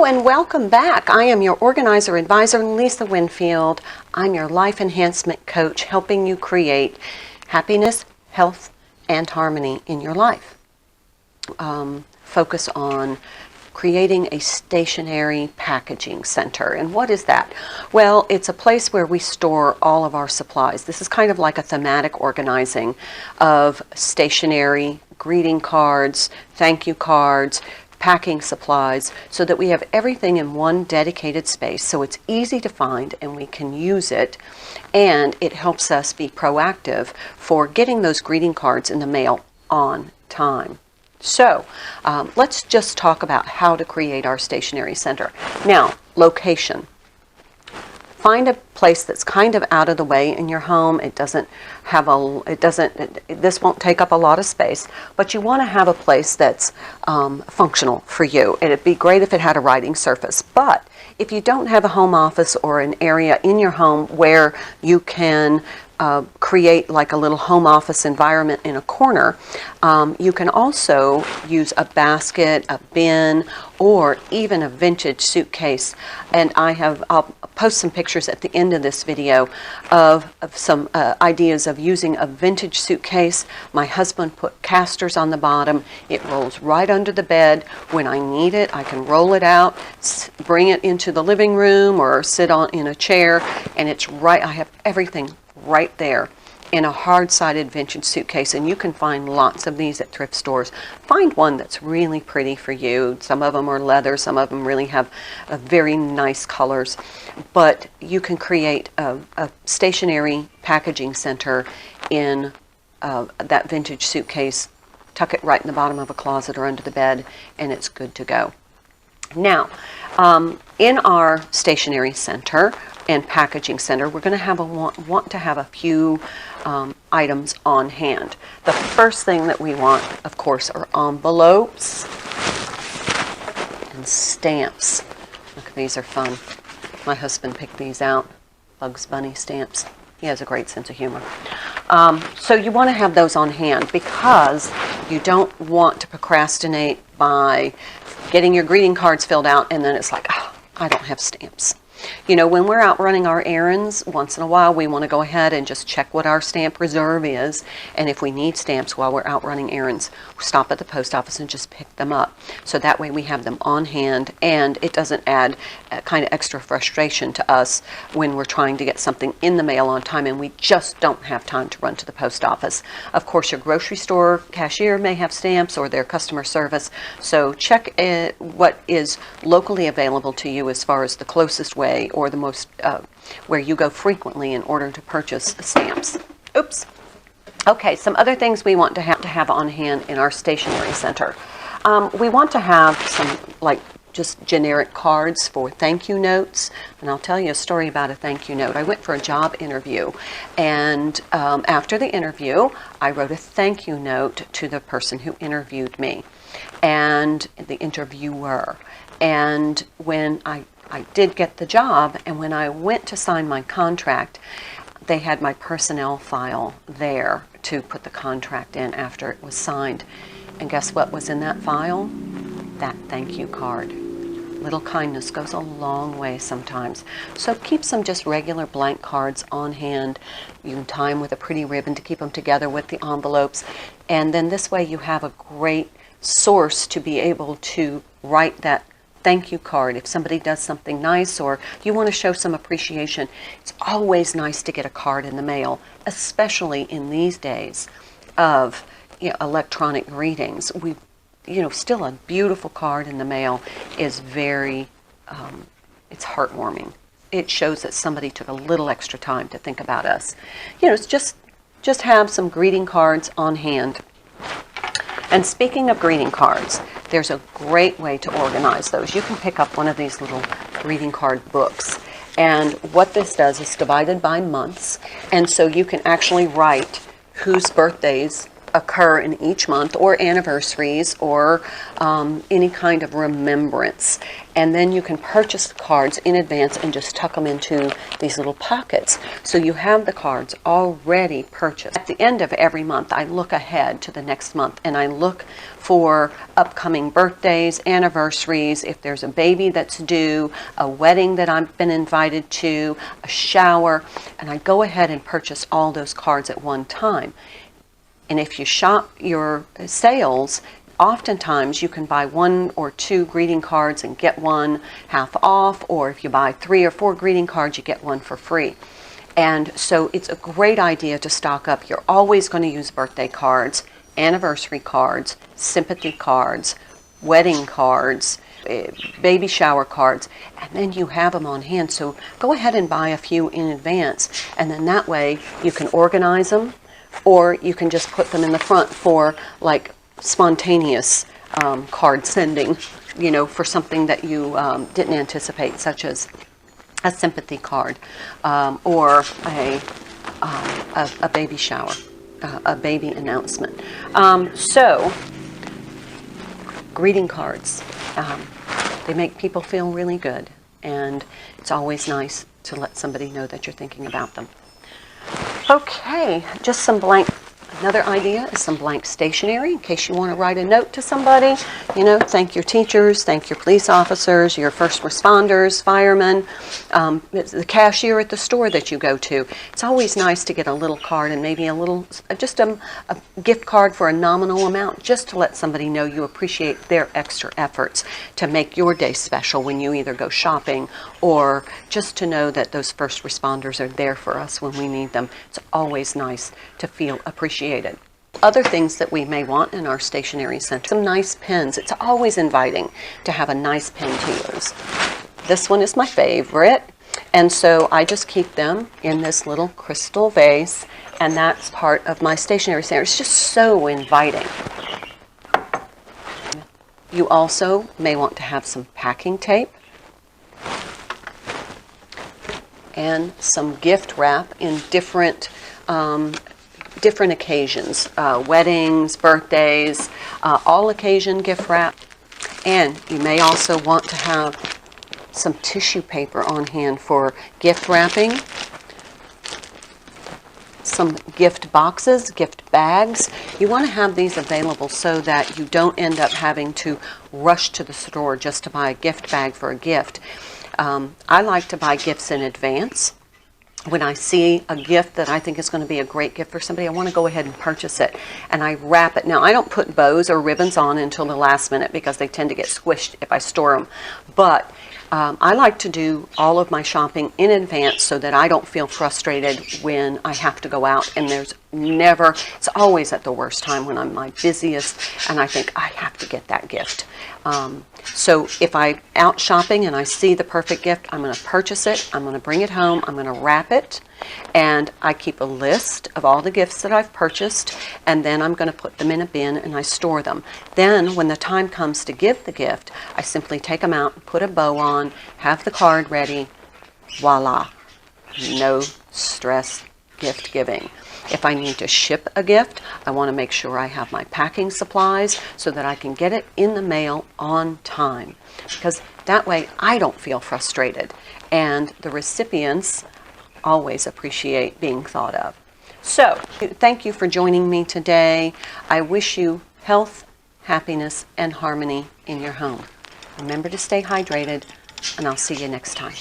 Hello and welcome back. I am your organizer advisor, Lisa Winfield. I'm your life enhancement coach, helping you create happiness, health, and harmony in your life. Focus on creating a stationery packaging center. And what is that? Well, it's a place where we store all of our supplies. This is kind of like a thematic organizing of stationery, greeting cards, thank you cards, packing supplies, so that we have everything in one dedicated space so it's easy to find and we can use it, and it helps us be proactive for getting those greeting cards in the mail on time. So let's just talk about how to create our stationery center. Now, location. Find a place that's kind of out of the way in your home. This won't take up a lot of space, but you want to have a place that's functional for you. It'd be great if it had a writing surface, but if you don't have a home office or an area in your home where you can create like a little home office environment in a corner, you can also use a basket, a bin, or even a vintage suitcase. And I'll post some pictures at the end of this video of some ideas of using a vintage suitcase. My husband put casters on the bottom. It rolls right under the bed. When I need it, I can roll it out, bring it into the living room or sit in a chair, and it's right. I have everything right there in a hard-sided vintage suitcase, and you can find lots of these at thrift stores. Find one that's really pretty for you. Some of them are leather, some of them really have very nice colors, but you can create a stationery packaging center in that vintage suitcase. Tuck it right in the bottom of a closet or under the bed, and it's good to go. Now, in our stationery center and packaging center, we're going to want to have a few items on hand. The first thing that we want, of course, are envelopes and stamps. Look, these are fun. My husband picked these out. Bugs Bunny stamps. He has a great sense of humor. So you want to have those on hand because you don't want to procrastinate by getting your greeting cards filled out and then it's like, oh, I don't have stamps. You know, when we're out running our errands, once in a while we want to go ahead and just check what our stamp reserve is, and if we need stamps while we're out running errands, stop at the post office and just pick them up. So that way we have them on hand, and it doesn't add kind of extra frustration to us when we're trying to get something in the mail on time and we just don't have time to run to the post office. Of course, your grocery store cashier may have stamps or their customer service, so check what is locally available to you as far as the closest way or the most where you go frequently in order to purchase stamps. Oops. Okay, some other things we want to have on hand in our stationery center. We want to have some just generic cards for thank you notes, and I'll tell you a story about a thank you note. I went for a job interview, and after the interview, I wrote a thank you note to the person who interviewed me and the interviewer. And when I did get the job, and when I went to sign my contract, they had my personnel file there to put the contract in after it was signed. And guess what was in that file? That thank you card. Little kindness goes a long way sometimes. So keep some just regular blank cards on hand. You can tie them with a pretty ribbon to keep them together with the envelopes. And then this way you have a great source to be able to write that thank you card. If somebody does something nice or you want to show some appreciation, it's always nice to get a card in the mail, especially in these days of electronic greetings. Still a beautiful card in the mail is very, it's heartwarming. It shows that somebody took a little extra time to think about us. It's just have some greeting cards on hand. And speaking of greeting cards, there's a great way to organize those. You can pick up one of these little greeting card books. And what this does is divided by months. And so you can actually write whose birthdays occur in each month, or anniversaries, or any kind of remembrance. And then you can purchase the cards in advance and just tuck them into these little pockets. So you have the cards already purchased. At the end of every month, I look ahead to the next month and I look for upcoming birthdays, anniversaries, if there's a baby that's due, a wedding that I've been invited to, a shower, and I go ahead and purchase all those cards at one time. And if you shop your sales, oftentimes you can buy 1 or 2 greeting cards and get one half off, or if you buy 3 or 4 greeting cards, you get one for free. And so it's a great idea to stock up. You're always going to use birthday cards, anniversary cards, sympathy cards, wedding cards, baby shower cards, and then you have them on hand. So go ahead and buy a few in advance, and then that way you can organize them, or you can just put them in the front for like spontaneous card sending, you know, for something that you didn't anticipate, such as a sympathy card, or a baby shower, a baby announcement. So greeting cards, they make people feel really good, and it's always nice to let somebody know that you're thinking about them. Okay, just some blank. Another idea is some blank stationery in case you want to write a note to somebody. You know, thank your teachers, thank your police officers, your first responders, firemen, the cashier at the store that you go to. It's always nice to get a little card, and maybe a little, just a gift card for a nominal amount, just to let somebody know you appreciate their extra efforts to make your day special when you either go shopping, or just to know that those first responders are there for us when we need them. It's always nice to feel appreciated. Other things that we may want in our stationery center, some nice pens. It's always inviting to have a nice pen to use. This one is my favorite, and so I just keep them in this little crystal vase, and that's part of my stationery center. It's just so inviting. You also may want to have some packing tape and some gift wrap in different occasions, weddings, birthdays, all occasion gift wrap. And you may also want to have some tissue paper on hand for gift wrapping, some gift boxes, gift bags. You want to have these available so that you don't end up having to rush to the store just to buy a gift bag for a gift. I like to buy gifts in advance. When I see a gift that I think is going to be a great gift for somebody, I want to go ahead and purchase it, and I wrap it. Now, I don't put bows or ribbons on until the last minute because they tend to get squished if I store them, but I like to do all of my shopping in advance so that I don't feel frustrated when I have to go out, and it's always at the worst time when I'm my busiest and I think I have to get that gift. So if I'm out shopping and I see the perfect gift, I'm going to purchase it, I'm going to bring it home, I'm going to wrap it, and I keep a list of all the gifts that I've purchased, and then I'm going to put them in a bin and I store them. Then when the time comes to give the gift, I simply take them out, put a bow on, have the card ready, voila, no stress gift giving. If I need to ship a gift, I want to make sure I have my packing supplies so that I can get it in the mail on time, because that way I don't feel frustrated, and the recipients always appreciate being thought of. So, thank you for joining me today. I wish you health, happiness, and harmony in your home. Remember to stay hydrated, and I'll see you next time.